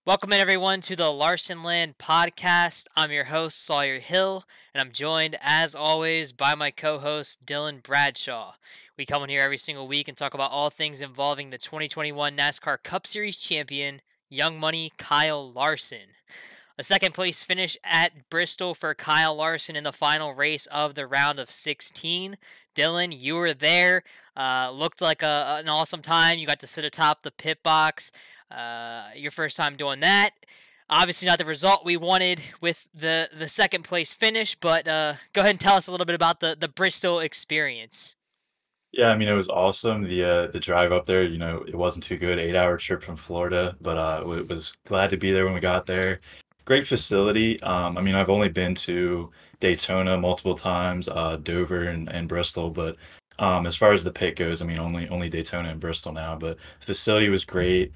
Welcome in everyone to the Larsonland podcast. I'm your host Sawyer Hill, and I'm joined as always by my co-host Dylan Bradshaw. We come in here every single week and talk about all things involving the 2021 NASCAR Cup Series champion, Young Money Kyle Larson. A second place finish at Bristol for Kyle Larson in the final race of the round of 16. Dylan, you were there. Looked like an awesome time. You got to sit atop the pit box. Your first time doing that. Obviously not the result we wanted with the second place finish, but go ahead and tell us a little bit about the Bristol experience. Yeah, I mean, it was awesome. The drive up there, it wasn't too good, 8-hour trip from Florida, but was glad to be there when we got there. Great facility. I mean, I've only been to Daytona multiple times, Dover and Bristol, but as far as the pit goes, I mean, only Daytona and Bristol now, but facility was great.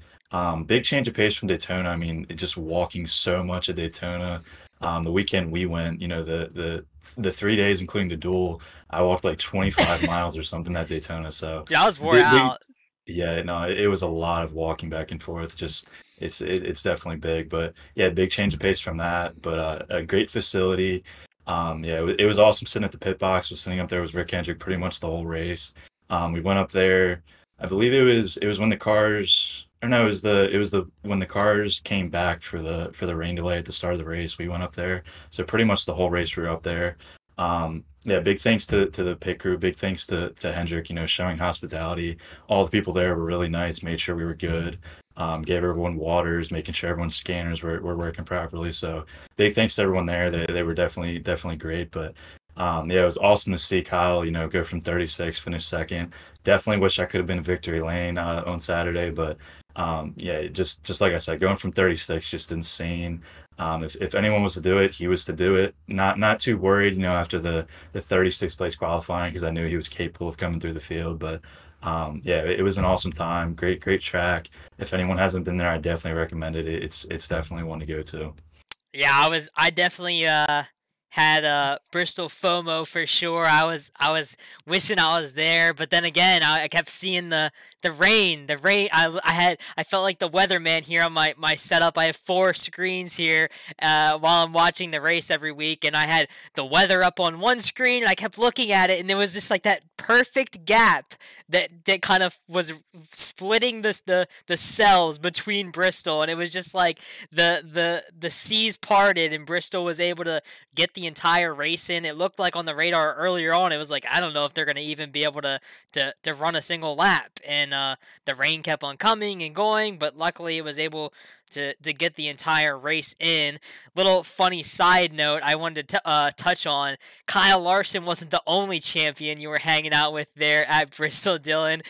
Big change of pace from Daytona. I mean, just walking so much at Daytona. The weekend we went, the 3 days, including the duel, I walked like 25 miles or something at Daytona. So Dude, I was wore big, out. yeah, no, it was a lot of walking back and forth. Just it's definitely big, but yeah, big change of pace from that. But a great facility. Yeah, it was awesome sitting at the pit box. Was sitting up there with Rick Hendrick pretty much the whole race. We went up there. I believe it was when the cars. Or no, it was the when the cars came back for the rain delay at the start of the race. We went up there, so pretty much the whole race we were up there. Yeah, big thanks to the pit crew. Big thanks to Hendrick. Showing hospitality. All the people there were really nice. Made sure we were good. Gave everyone waters, making sure everyone's scanners were working properly. So big thanks to everyone there. They were definitely great. But yeah, it was awesome to see Kyle, go from 36, finish second. Definitely wish I could have been in victory lane on Saturday, but yeah, just like I said, going from 36, just insane. If anyone was to do it, he was to do it. Not too worried, after the 36th place qualifying because I knew he was capable of coming through the field. But yeah, it was an awesome time. Great track. If anyone hasn't been there, I definitely recommend it. It's definitely one to go to. Yeah, I definitely had Bristol FOMO for sure. I was wishing I was there, but then again, I kept seeing the rain. The rain. I felt like the weatherman here on my setup. I have four screens here while I'm watching the race every week, and I had the weather up on one screen, and I kept looking at it, and there was just like that perfect gap that kind of was splitting the cells between Bristol, and it was just like the seas parted, and Bristol was able to get the entire race in. It looked like on the radar earlier on, it was like I don't know if they're gonna even be able to run a single lap, and the rain kept on coming and going, but luckily it was able to get the entire race in. Little funny side note I wanted to touch on: Kyle Larson wasn't the only champion you were hanging out with there at Bristol, Dylan.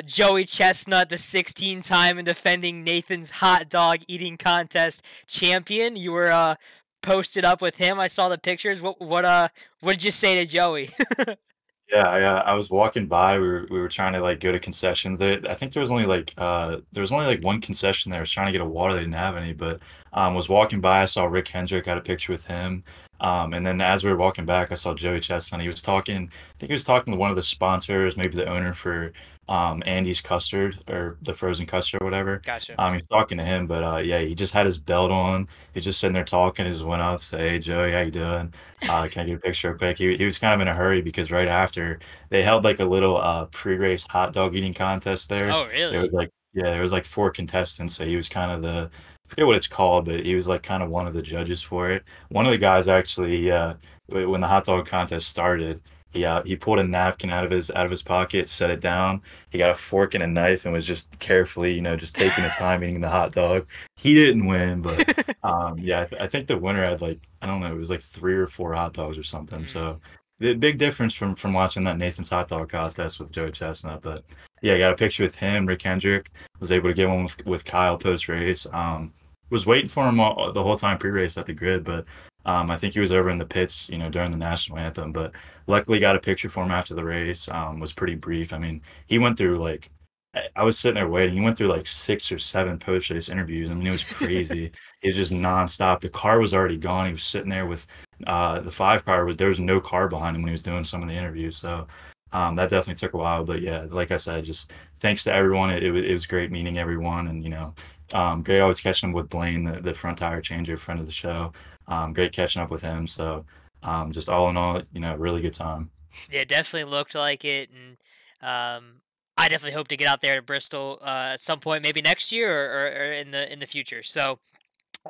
Joey Chestnut, the 16-time and defending Nathan's hot dog eating contest champion. You were posted up with him. I saw the pictures. What did you say to Joey? Yeah, I was walking by. We were trying to like go to concessions. I think there was only like one concession there. I was trying to get a water. They didn't have any, but was walking by. I saw Rick Hendrick. Got a picture with him. And then as we were walking back, I saw Joey Chestnut. He was talking. I think he was talking to one of the sponsors, maybe the owner for Andy's custard or the frozen custard or whatever. Gotcha. He was talking to him, but yeah, he just had his belt on. He's just sitting there talking. He just went up, say, "Hey Joey, how you doing? Can I get a picture real quick?" He was kind of in a hurry because right after they held like a little pre-race hot dog eating contest there. Oh, There was really? like yeah, there was like four contestants, so he was kind of I forget what it's called, but he was like kind of one of the judges for it. One of the guys actually, when the hot dog contest started, he pulled a napkin out of his pocket, set it down. He got a fork and a knife and was just carefully, just taking his time eating the hot dog. He didn't win, but yeah, I think the winner had like I don't know, it was like three or four hot dogs or something. Mm. So the big difference from watching that Nathan's hot dog contest with Joe Chestnut. But yeah, I got a picture with him. Rick Hendrick was able to get one with Kyle post race. Was waiting for him the whole time pre-race at the grid, but I think he was over in the pits, during the national anthem. But luckily, got a picture for him after the race. Was pretty brief. I mean, he went through like I was sitting there waiting. He went through like six or seven post-race interviews. I mean, it was crazy. It was just nonstop. The car was already gone. He was sitting there with the five car. There was no car behind him when he was doing some of the interviews. So that definitely took a while. But yeah, like I said, just thanks to everyone. It was great meeting everyone, and Great always catching up with Blaine, the front tire changer, friend of the show. Great catching up with him. So just all in all, really good time. Yeah, definitely looked like it, and I definitely hope to get out there to Bristol at some point, maybe next year or in the future. So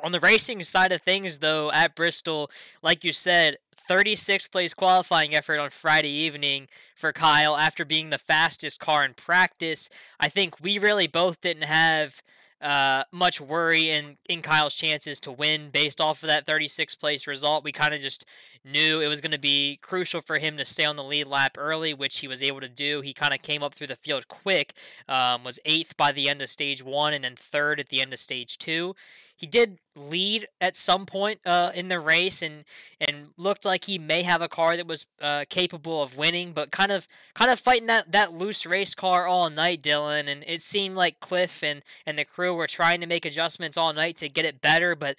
on the racing side of things, though, at Bristol, like you said, 36th place qualifying effort on Friday evening for Kyle after being the fastest car in practice. I think we really both didn't have much worry in Kyle's chances to win based off of that 36th place result. We kind of just knew it was going to be crucial for him to stay on the lead lap early, which he was able to do. He kind of came up through the field quick, was eighth by the end of stage one, and then third at the end of stage two. He did lead at some point in the race, and looked like he may have a car that was capable of winning, but kind of fighting that loose race car all night, Dylan. And it seemed like Cliff and the crew were trying to make adjustments all night to get it better, but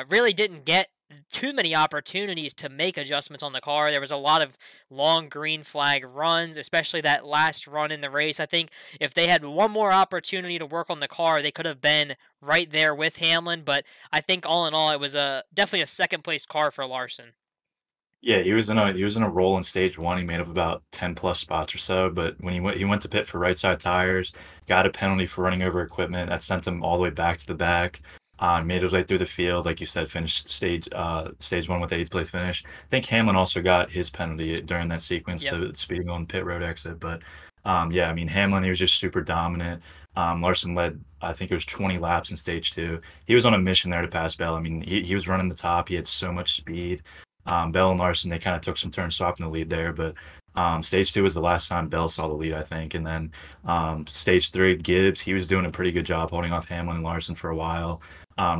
really didn't get too many opportunities to make adjustments on the car. There was a lot of long green flag runs, especially that last run in the race. I think if they had one more opportunity to work on the car, they could have been right there with Hamlin. But I think all in all, it was definitely a second place car for Larson. Yeah, he was in a roll in stage one. He made up about 10 plus spots or so, but when he went to pit for right side tires, got a penalty for running over equipment that sent him all the way back to the back. Made his way through the field, like you said, finished stage one with the eighth place finish. I think Hamlin also got his penalty during that sequence, Yep. the speeding on pit road exit. But yeah, I mean Hamlin, he was just super dominant. Larson led, I think it was 20 laps in stage two. He was on a mission there to pass Bell. I mean, he was running the top. He had so much speed. Bell and Larson, they kind of took some turns swapping the lead there, but stage two was the last time Bell saw the lead, I think. And then stage three, Gibbs, he was doing a pretty good job holding off Hamlin and Larson for a while.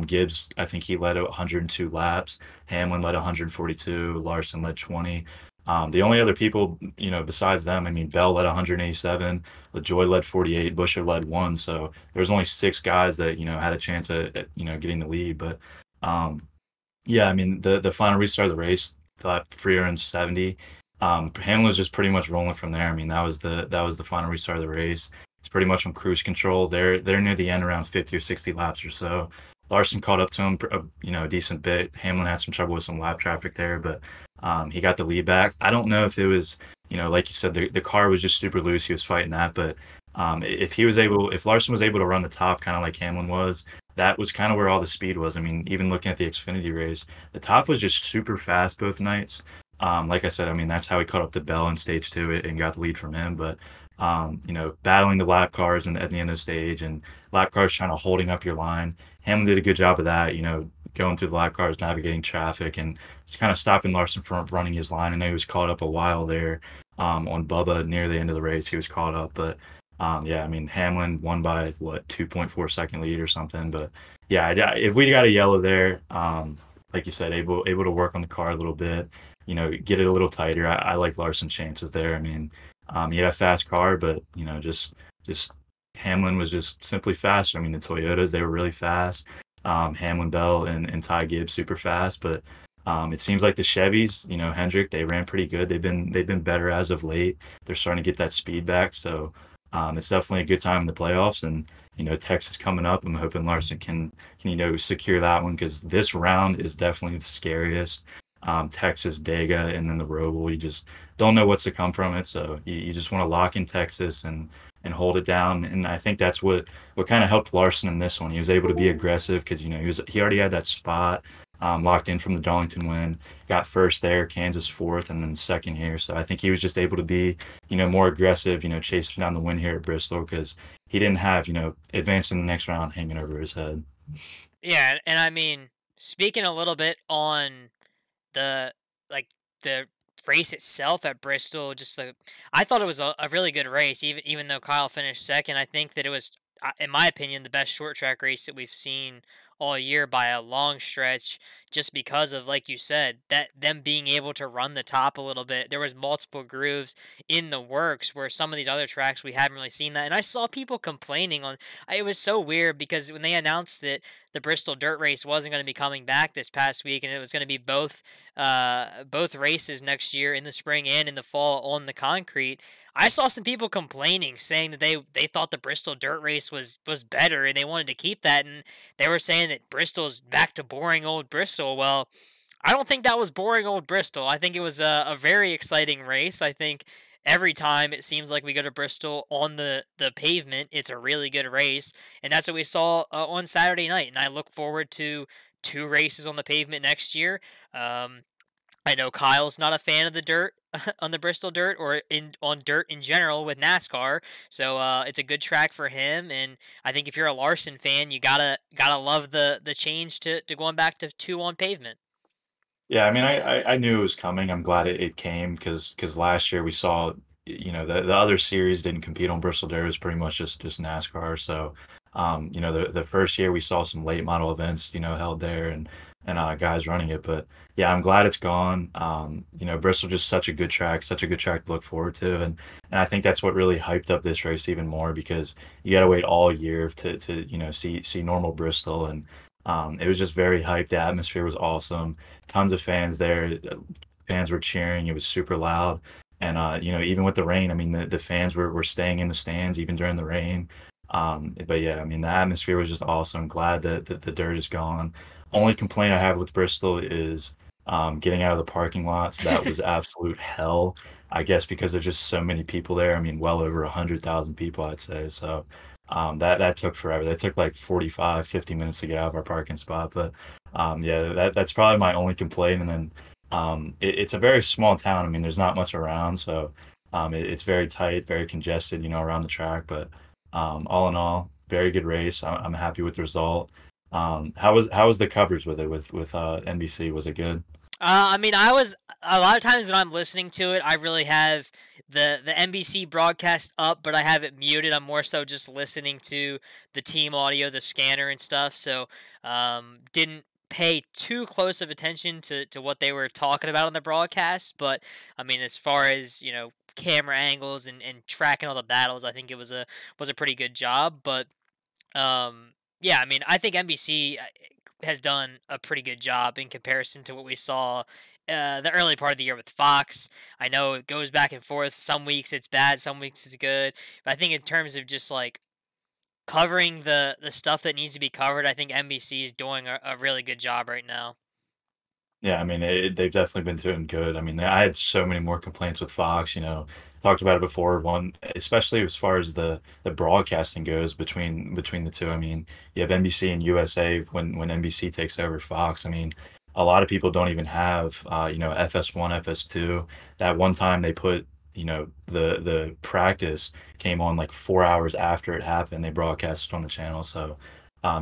Gibbs, I think he led 102 laps. Hamlin led 142. Larson led 20. The only other people, besides them, I mean, Bell led 187. LaJoy led 48. Busher led one. So there was only six guys that, had a chance at getting the lead. But yeah, I mean the final restart of the race, lap 370. Hamlin was just pretty much rolling from there. I mean that was the final restart of the race. It's pretty much on cruise control. They're near the end, around 50 or 60 laps or so. Larson caught up to him, a decent bit. Hamlin had some trouble with some lap traffic there, but he got the lead back. I don't know if it was, like you said, the car was just super loose. He was fighting that, but if Larson was able to run the top, kind of like Hamlin was, that was kind of where all the speed was. I mean, even looking at the Xfinity race, the top was just super fast both nights. Like I said, I mean, that's how he caught up to Bell in stage two and got the lead from him. But, battling the lap cars and at the end of the stage and lap cars trying to holding up your line. Hamlin did a good job of that, going through the lap cars, navigating traffic, and just kind of stopping Larson from running his line. I know he was caught up a while there on Bubba near the end of the race. He was caught up, but yeah, I mean Hamlin won by what 2.4 second lead or something. But yeah, if we got a yellow there, like you said, able to work on the car a little bit, get it a little tighter. I like Larson's chances there. I mean, he had a fast car, but just Hamlin was just simply faster. I mean, the Toyotas, they were really fast. Hamlin, Bell, and Ty Gibbs super fast, but it seems like the Chevys, Hendrick, they ran pretty good. They've been better as of late. They're starting to get that speed back, so it's definitely a good time in the playoffs. And Texas coming up. I'm hoping Larson can secure that one because this round is definitely the scariest. Texas, Dega, and then the Roval. You just don't know what's to come from it. So you just want to lock in Texas and hold it down. And I think that's what kind of helped Larson in this one. He was able to be aggressive because he already had that spot locked in from the Darlington win. Got first there, Kansas fourth, and then second here. So I think he was just able to be more aggressive. Chasing down the win here at Bristol because he didn't have advancing the next round hanging over his head. Yeah, and I mean, speaking a little bit on the like the race itself at Bristol, I thought it was a really good race, even though Kyle finished second. I think that it was, in my opinion, the best short track race that we've seen all year by a long stretch, just because of, like you said, that them being able to run the top a little bit. There was multiple grooves in the works where some of these other tracks we haven't really seen that. And I saw people complaining on it was so weird because when they announced that the Bristol Dirt Race wasn't going to be coming back this past week, and it was going to be both races next year in the spring and in the fall on the concrete. I saw some people complaining, saying that they thought the Bristol Dirt Race was better and they wanted to keep that, and they were saying that Bristol's back to boring old Bristol. Well, I don't think that was boring old Bristol. I think it was a very exciting race. I think every time it seems like we go to Bristol on the pavement, it's a really good race, and that's what we saw on Saturday night. And I look forward to two races on the pavement next year. Um, I know Kyle's not a fan of the dirt on the Bristol dirt or in on dirt in general with NASCAR, so it's a good track for him. And I think if you're a Larson fan, you gotta love the change to going back to two on pavement. Yeah, I mean, I knew it was coming. I'm glad it came because last year we saw, the other series didn't compete on Bristol Dirt. It was pretty much just NASCAR. So, the first year we saw some late model events, held there and guys running it. But yeah, I'm glad it's gone. Bristol just such a good track to look forward to, and I think that's what really hyped up this race even more because you got to wait all year to see normal Bristol and. It was just very hyped. The atmosphere was awesome. Tons of fans there. Fans were cheering. It was super loud. And even with the rain, I mean, the fans were staying in the stands even during the rain. But yeah, I mean, the atmosphere was just awesome. Glad that the dirt is gone. Only complaint I have with Bristol is getting out of the parking lots. That was absolute hell. I guess because there's just so many people there. I mean, well over 100,000 people, I'd say. So that took forever. That took like 45, 50 minutes to get out of our parking spot. But yeah, that's probably my only complaint. And then it's a very small town. I mean, there's not much around, so it's very tight, very congested, around the track. But all in all, very good race. I'm happy with the result. How was the coverage with it with NBC? Was it good? I mean, I was a lot of times when I'm listening to it, I really have the NBC broadcast up, but I have it muted. I'm more so just listening to the team audio, the scanner and stuff. So didn't pay too close of attention to what they were talking about on the broadcast. But I mean, as far as camera angles and tracking all the battles, I think it was a pretty good job. But yeah, I mean, I think NBC has done a pretty good job in comparison to what we saw the early part of the year with Fox. I know it goes back and forth. Some weeks it's bad, some weeks it's good. But I think in terms of just like covering the stuff that needs to be covered, I think NBC is doing a really good job right now. Yeah, I mean, they've definitely been doing good. I mean, I had so many more complaints with Fox, talked about it before. One, especially as far as the broadcasting goes between the two. I mean, you have NBC and USA when NBC takes over Fox. I mean, a lot of people don't even have, FS1, FS2. That one time they put, the practice came on like 4 hours after it happened. They broadcast it on the channel. So,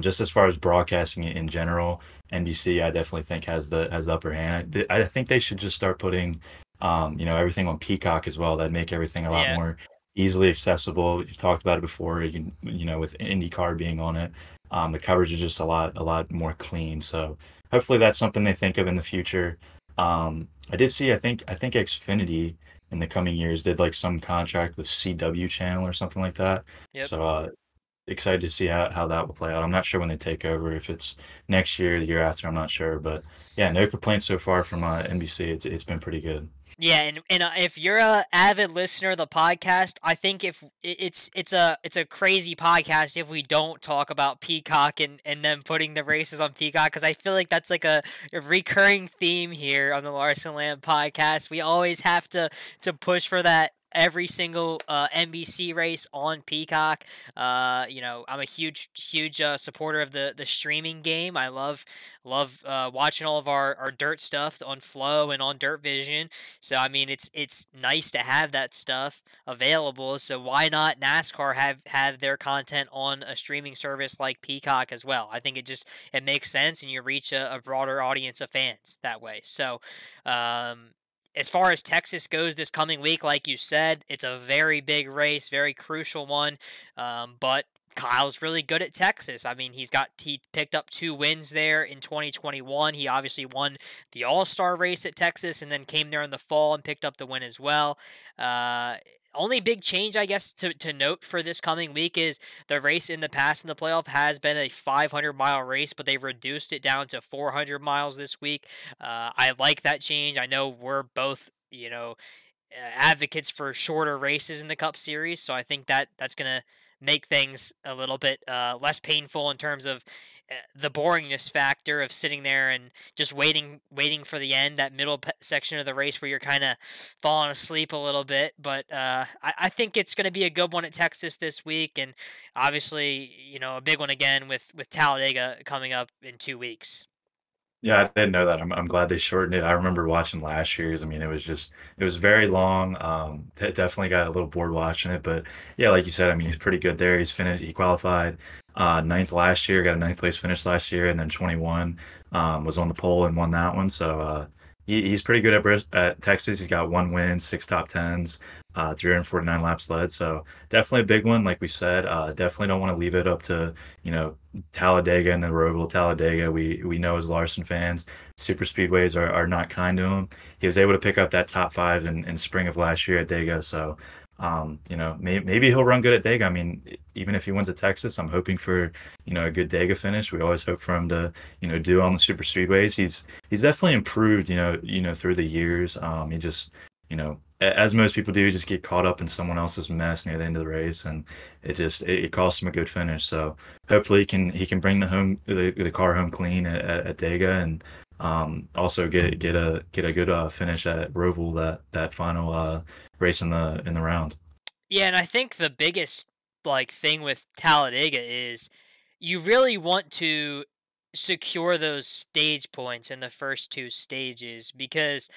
just as far as broadcasting in general. NBC, I definitely think has the upper hand. I think they should just start putting, everything on Peacock as well. That'd make everything a lot Yeah. more easily accessible. You've talked about it before. With IndyCar being on it, the coverage is just a lot more clean. So hopefully that's something they think of in the future. I did see. I think Xfinity in the coming years did like some contract with CW Channel or something like that. Yep. So excited to see how that will play out. I'm not sure when they take over, if it's next year, the year after, I'm not sure. But yeah, no complaints so far from NBC. It's been pretty good. Yeah, and if you're a avid listener of the podcast, I think if it's a crazy podcast if we don't talk about Peacock and them putting the races on Peacock because I feel like that's like a recurring theme here on the Larsonland podcast. We always have to push for that every single NBC race on Peacock. I'm a huge supporter of the streaming game. I love watching all of our dirt stuff on Flow and on Dirt Vision. So I mean, it's nice to have that stuff available. So why not NASCAR have their content on a streaming service like Peacock as well? I think it makes sense, and you reach a broader audience of fans that way. So, as far as Texas goes this coming week, like you said, it's a very big race, very crucial one. But Kyle's really good at Texas. I mean, he picked up 2 wins there in 2021. He obviously won the All-Star race at Texas and then came there in the fall and picked up the win as well. Uh, Only big change, I guess, to note for this coming week is the race in the past in the playoff has been a 500-mile race, but they've reduced it down to 400 miles this week. I like that change. I know we're both, advocates for shorter races in the Cup Series, so I think that's gonna make things a little bit less painful in terms of the boringness factor of sitting there and just waiting for the end, that middle section of the race where you're kind of falling asleep a little bit. But I think it's going to be a good one at Texas this week, and obviously, a big one again with Talladega coming up in 2 weeks. Yeah, I didn't know that. I'm glad they shortened it. I remember watching last year's. I mean, it was very long. Definitely got a little bored watching it, but yeah, like you said, I mean, he's pretty good there. He qualified ninth last year, got a ninth place finish last year, and then 21 was on the pole and won that one. So he's pretty good at Texas. He's got 1 win, 6 top 10s, 349 laps led. So definitely a big one, like we said. Definitely don't want to leave it up to you know Talladega and the Roval. Talladega, we know as Larson fans, super speedways are not kind to him. He was able to pick up that top five in spring of last year at Dega, so maybe he'll run good at Dega. I mean, even if he wins at Texas, I'm hoping for a good Dega finish. We always hope for him to do on the super speedways. He's definitely improved through the years. He just as most people do, just get caught up in someone else's mess near the end of the race, and it costs him a good finish. So hopefully he can bring the car home clean at Dega, and also get a good finish at Roval, that final race in the round. Yeah, and I think the biggest thing with Talladega is you really want to secure those stage points in the first 2 stages, because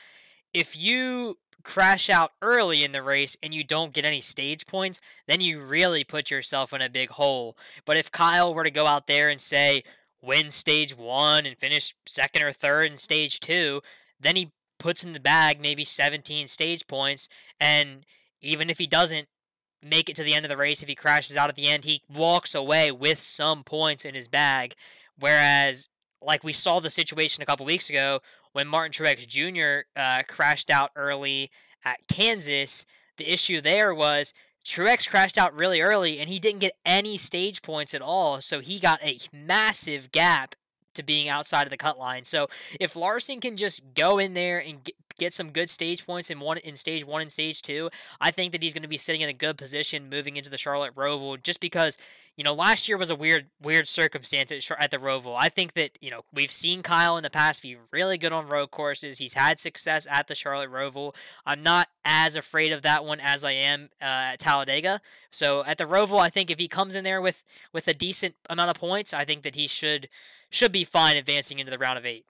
if you crash out early in the race and you don't get any stage points, then you really put yourself in a big hole. But if Kyle were to go out there and say win stage 1 and finish second or third in stage 2, then he puts in the bag maybe 17 stage points, and even if he doesn't make it to the end of the race, if he crashes out at the end, he walks away with some points in his bag. Whereas, like we saw the situation a couple weeks ago when Martin Truex Jr. Crashed out early at Kansas, the issue there was Truex crashed out really early and he didn't get any stage points at all, so he got a massive gap to being outside of the cut line. So if Larson can just go in there and get some good stage points in stage 1 and stage 2, I think that he's going to be sitting in a good position moving into the Charlotte Roval, just because last year was a weird circumstance at the Roval. I think that we've seen Kyle in the past be really good on road courses. He's had success at the Charlotte Roval. I'm not as afraid of that one as I am at Talladega. So at the Roval, I think if he comes in there with a decent amount of points, I think that he should be fine advancing into the round of 8.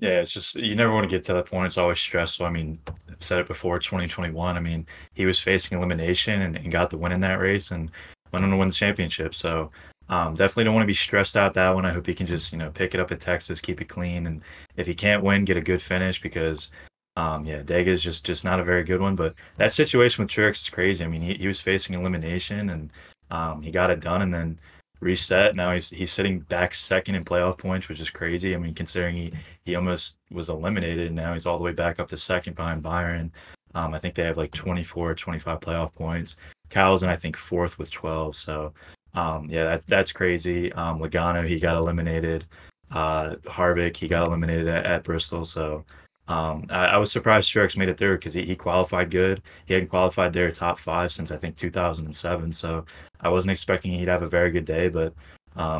Yeah, it's just you never want to get to that point. It's always stressful. I mean, I've said it before, 2021. I mean, he was facing elimination and got the win in that race and went on to win the championship. So definitely don't want to be stressed out that one. I hope he can just pick it up at Texas, keep it clean, and if he can't win, get a good finish, because yeah, Dega is just not a very good one. But that situation with Truex is crazy. I mean, he was facing elimination, and he got it done, and then reset. Now he's sitting back second in playoff points, which is crazy. I mean, considering he almost was eliminated, and now he's all the way back up to second behind Byron. I think they have like 24, 25 playoff points. Kyle's in, I think, fourth with 12. So yeah, that's crazy. Logano, he got eliminated. Harvick, he got eliminated at Bristol. So I was surprised Truex made it through, because he qualified good. He hadn't qualified there top five since I think 2007. So I wasn't expecting he'd have a very good day, but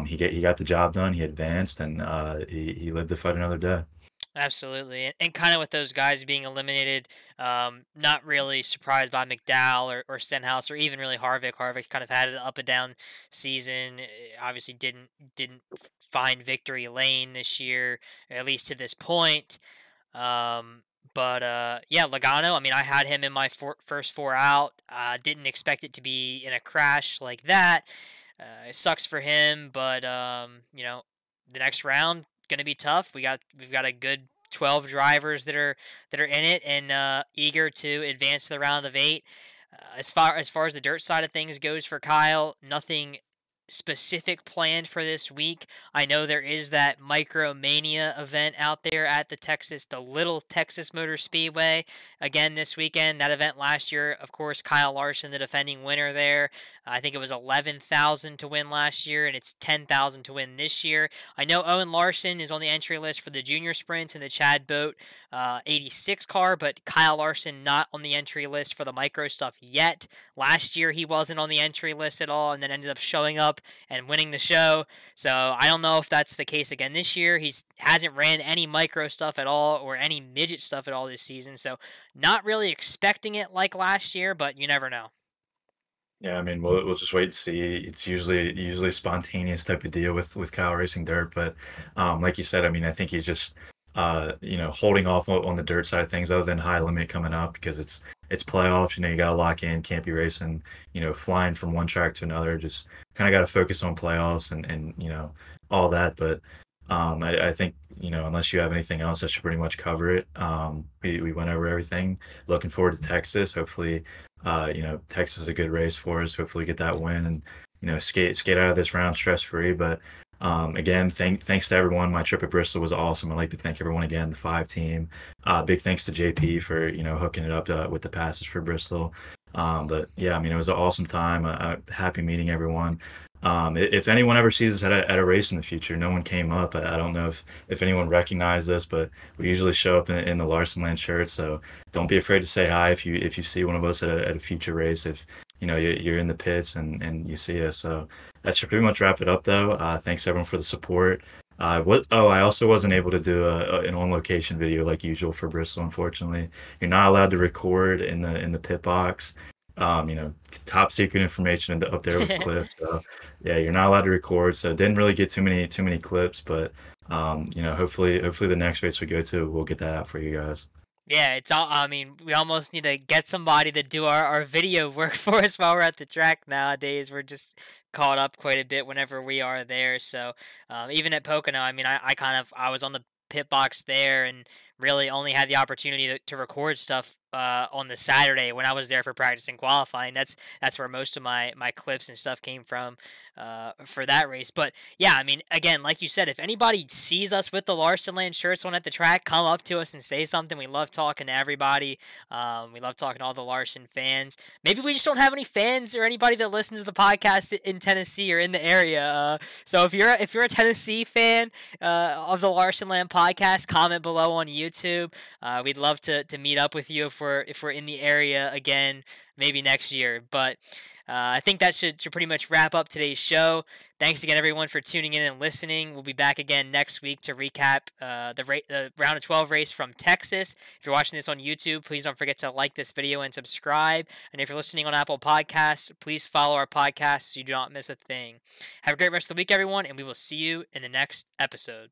he got the job done. He advanced, and he lived to fight another day. Absolutely, and kind of with those guys being eliminated, not really surprised by McDowell or Stenhouse or even really Harvick. Harvick's kind of had an up and down season. Obviously, didn't find victory lane this year, at least to this point. But yeah, Logano. I mean, I had him in my first 4 out. Didn't expect it to be in a crash like that. It sucks for him, but the next round gonna be tough. We've got a good 12 drivers that are in it and eager to advance to the round of 8. As far as the dirt side of things goes for Kyle, nothing specific planned for this week. I know there is that Micromania event out there at the Little Texas Motor Speedway again this weekend. That event last year, of course, Kyle Larson, the defending winner there. I think it was 11,000 to win last year, and it's 10,000 to win this year. I know Owen Larson is on the entry list for the junior sprints in the Chad Boat 86 car, but Kyle Larson not on the entry list for the micro stuff yet. Last year he wasn't on the entry list at all, and then ended up showing up and winning the show. So I don't know if that's the case again this year. He hasn't ran any micro stuff at all or any midget stuff at all this season, so not really expecting it like last year, but you never know. Yeah, I mean, we'll just wait and see. It's usually a spontaneous type of deal with Kyle racing dirt, but like you said, I mean, I think he's just holding off on the dirt side of things, other than high limit coming up, because it's playoffs. You got to lock in, can't be racing, flying from one track to another. Just kind of got to focus on playoffs and all that. But I think unless you have anything else, that should pretty much cover it. We went over everything. Looking forward to Texas. Hopefully, Texas is a good race for us. Hopefully, get that win and skate out of this round stress free. But again, thanks to everyone. My trip at Bristol was awesome. I'd like to thank everyone again, the 5 team. Big thanks to JP for hooking it up with the passes for Bristol. But yeah, I mean, it was an awesome time. Happy meeting everyone. If anyone ever sees us at a race in the future, no one came up. I don't know if anyone recognized us, but we usually show up in the Larsonland shirt. So don't be afraid to say hi if you see one of us at a future race. If you're in the pits and you see us. So that should pretty much wrap it up, though. Thanks everyone for the support. I also wasn't able to do an on-location video like usual for Bristol. Unfortunately, you're not allowed to record in the pit box. Top secret information up there with Cliff. So yeah, you're not allowed to record. So didn't really get too many clips, but hopefully the next race we go to, we'll get that out for you guys. Yeah, it's all. I mean, we almost need to get somebody to do our video work for us while we're at the track nowadays. We're just caught up quite a bit whenever we are there. So even at Pocono, I mean, I was on the pit box there and really only had the opportunity to record stuff on the Saturday when I was there for practice and qualifying. That's where most of my clips and stuff came from for that race. But yeah, I mean, again, like you said, if anybody sees us with the Larsonland shirts on at the track, come up to us and say something. We love talking to everybody. We love talking to all the Larson fans. Maybe we just don't have any fans or anybody that listens to the podcast in Tennessee or in the area. So if you're a Tennessee fan of the Larsonland podcast, comment below on YouTube. We'd love to meet up with you if we're in the area again, maybe next year. But I think that should pretty much wrap up today's show. Thanks again, everyone, for tuning in and listening. We'll be back again next week to recap the round of 12 race from Texas. If you're watching this on YouTube, please don't forget to like this video and subscribe. And if you're listening on Apple Podcasts, please follow our podcast so you do not miss a thing. Have a great rest of the week, everyone, and we will see you in the next episode.